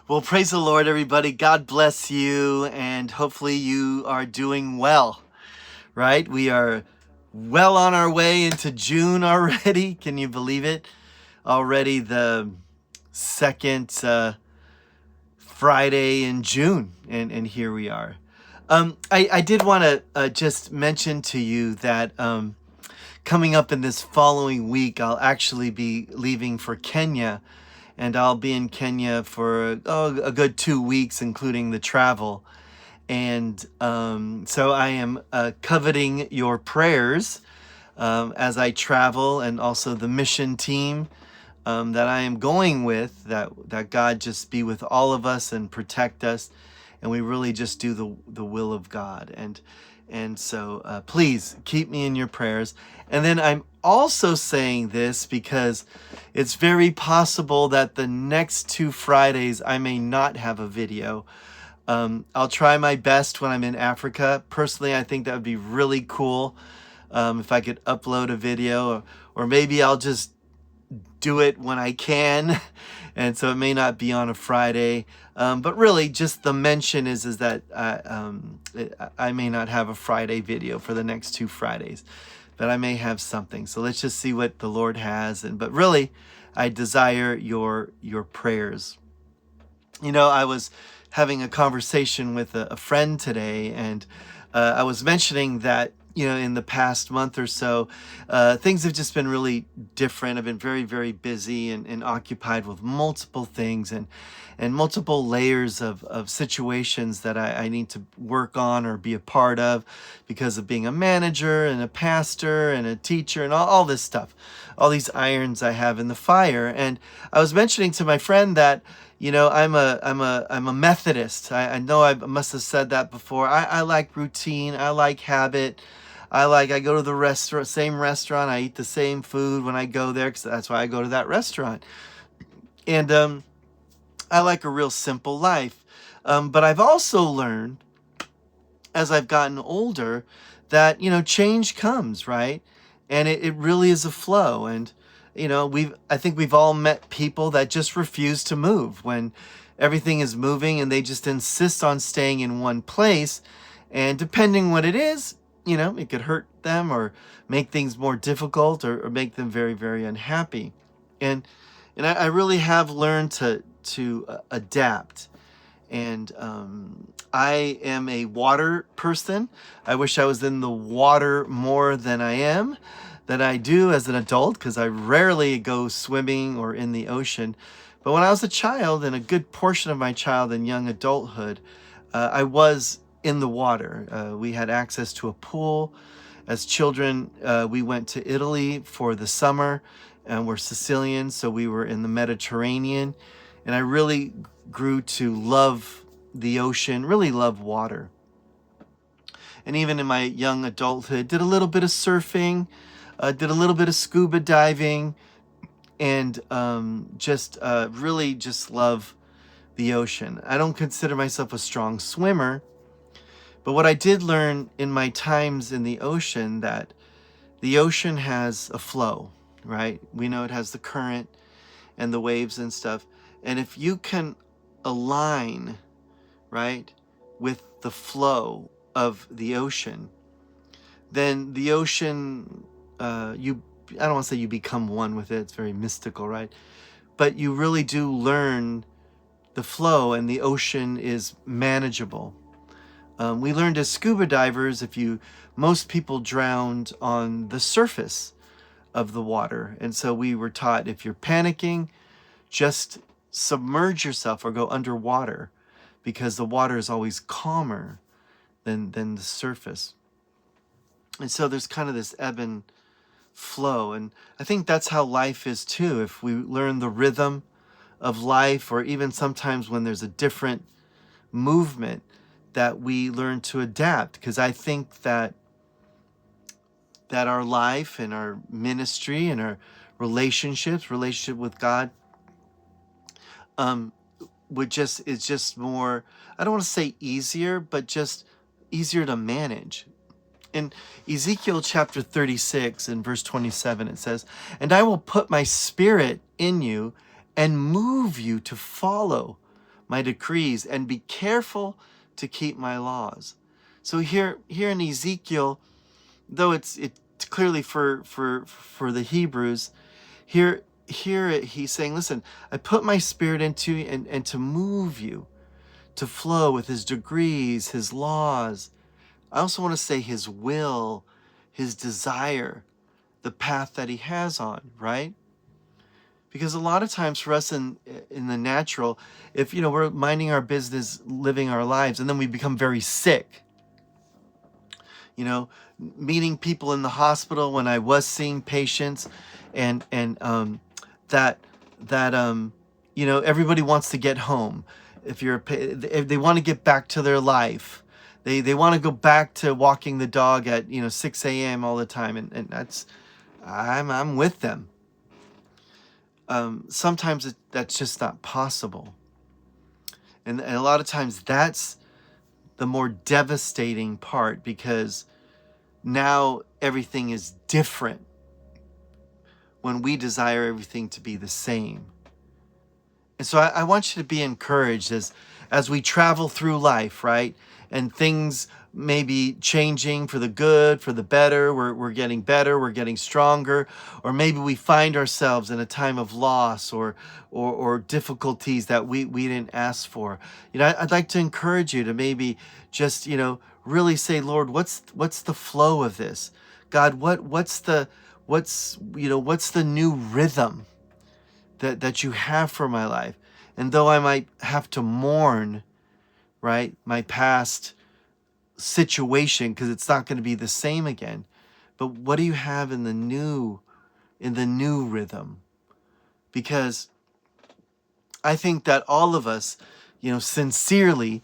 Well, praise the Lord, everybody. God bless you, and hopefully you are doing well, right? We are well on our way into June already. Can you believe it? Already the second Friday in June, and here we are. I did want to just mention to you that coming up in this following week, I'll actually be leaving for Kenya, and I'll be in Kenya for a good 2 weeks, including the travel. And so I am coveting your prayers as I travel, and also the mission team that I am going with, that God just be with all of us and protect us, and we really just do the will of God. And so please keep me in your prayers. And then I'm also saying this because it's very possible that the next 2 Fridays I may not have a video. I'll try my best when I'm in Africa. Personally, I think that would be really cool if I could upload a video, or maybe I'll just do it when I can, and so it may not be on a Friday. But really, just the mention is that I may not have a Friday video for the next 2 Fridays, but I may have something. So let's just see what the Lord has. But really, I desire your prayers. You know, I was having a conversation with a friend today, and I was mentioning that, in the past month or so, things have just been really different. I've been very, very busy and occupied with multiple things and multiple layers of situations that I need to work on or be a part of because of being a manager and a pastor and a teacher and all this stuff, all these irons I have in the fire. And I was mentioning to my friend that, I'm a Methodist. I know I must have said that before. I like routine. I like habit. I go to the same restaurant. I eat the same food when I go there, because that's why I go to that restaurant. And I like a real simple life. But I've also learned, as I've gotten older, that, change comes, right? And it really is a flow. And, I think we've all met people that just refuse to move when everything is moving, and they just insist on staying in one place. And depending what it is, it could hurt them or make things more difficult, or make them very, very unhappy. And I really have learned to adapt. And I am a water person. I wish I was in the water more than I do as an adult, because I rarely go swimming or in the ocean. But when I was a child, and a good portion of my child and young adulthood, I was in the water. We had access to a pool. As children, we went to Italy for the summer, and we're Sicilian, so we were in the Mediterranean. And I really grew to love the ocean, really love water. And even in my young adulthood, did a little bit of surfing, did a little bit of scuba diving, and really just love the ocean. I don't consider myself a strong swimmer, but what I did learn in my times in the ocean, that the ocean has a flow, right? We know it has the current and the waves and stuff. And if you can align, right, with the flow of the ocean, then the ocean, I don't want to say you become one with it. It's very mystical, right? But you really do learn the flow, and the ocean is manageable. We learned as scuba divers, most people drowned on the surface of the water. And so we were taught, if you're panicking, just submerge yourself or go underwater, because the water is always calmer than the surface. And so there's kind of this ebb and flow. And I think that's how life is too. If we learn the rhythm of life, or even sometimes when there's a different movement, that we learn to adapt. Because I think that our life and our ministry and our relationship with God, is just more, I don't want to say easier, but just easier to manage. In Ezekiel chapter 36 and verse 27, it says, "And I will put my spirit in you and move you to follow my decrees, and be careful to keep my laws. So here in Ezekiel, though it's clearly for the Hebrews, here he's saying, listen, I put my spirit into you and to move you to flow with his degrees, his laws. I also want to say his will, his desire, the path that he has on, right? Because a lot of times for us in the natural, if we're minding our business, living our lives, and then we become very sick, meeting people in the hospital when I was seeing patients, and that everybody wants to get home. If they want to get back to their life, they want to go back to walking the dog at 6 a.m. all the time, and that's I'm with them. Sometimes that's just not possible, and a lot of times that's the more devastating part, because now everything is different when we desire everything to be the same. And so I want you to be encouraged as we travel through life, right? And things may be changing for the good, for the better. We're getting better, we're getting stronger, or maybe we find ourselves in a time of loss or difficulties that we didn't ask for. I'd like to encourage you to maybe just really say, Lord, what's the flow of this? God, what's the new rhythm that you have for my life? And though I might have to mourn, right, my past situation, because it's not going to be the same again, but what do you have in the new rhythm? Because I think that all of us, sincerely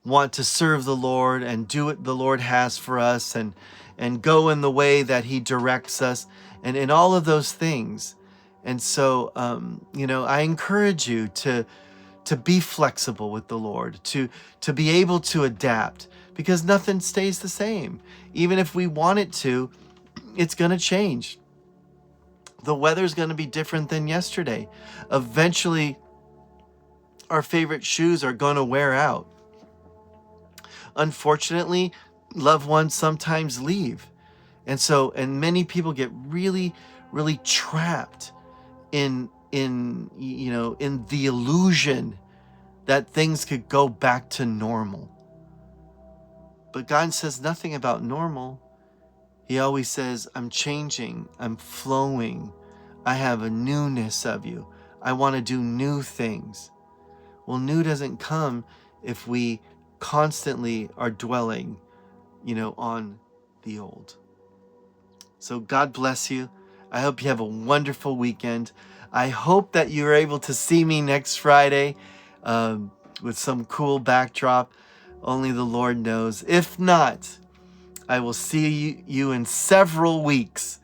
want to serve the Lord and do what the Lord has for us, and go in the way that he directs us, and in all of those things. And so, I encourage you to be flexible with the Lord, to be able to adapt, because nothing stays the same. Even if we want it to, it's going to change. The weather's going to be different than yesterday. Eventually, our favorite shoes are going to wear out. Unfortunately, loved ones sometimes leave. And many people get really, really trapped in the illusion that things could go back to normal. But God says nothing about normal. He always says, I'm changing, I'm flowing, I have a newness of you. I want to do new things. Well, new doesn't come if we constantly are dwelling, on the old. So God bless you. I hope you have a wonderful weekend. I hope that you're able to see me next Friday with some cool backdrop. Only the Lord knows. If not, I will see you in several weeks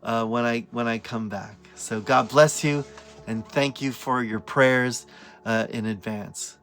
when I come back. So God bless you, and thank you for your prayers in advance.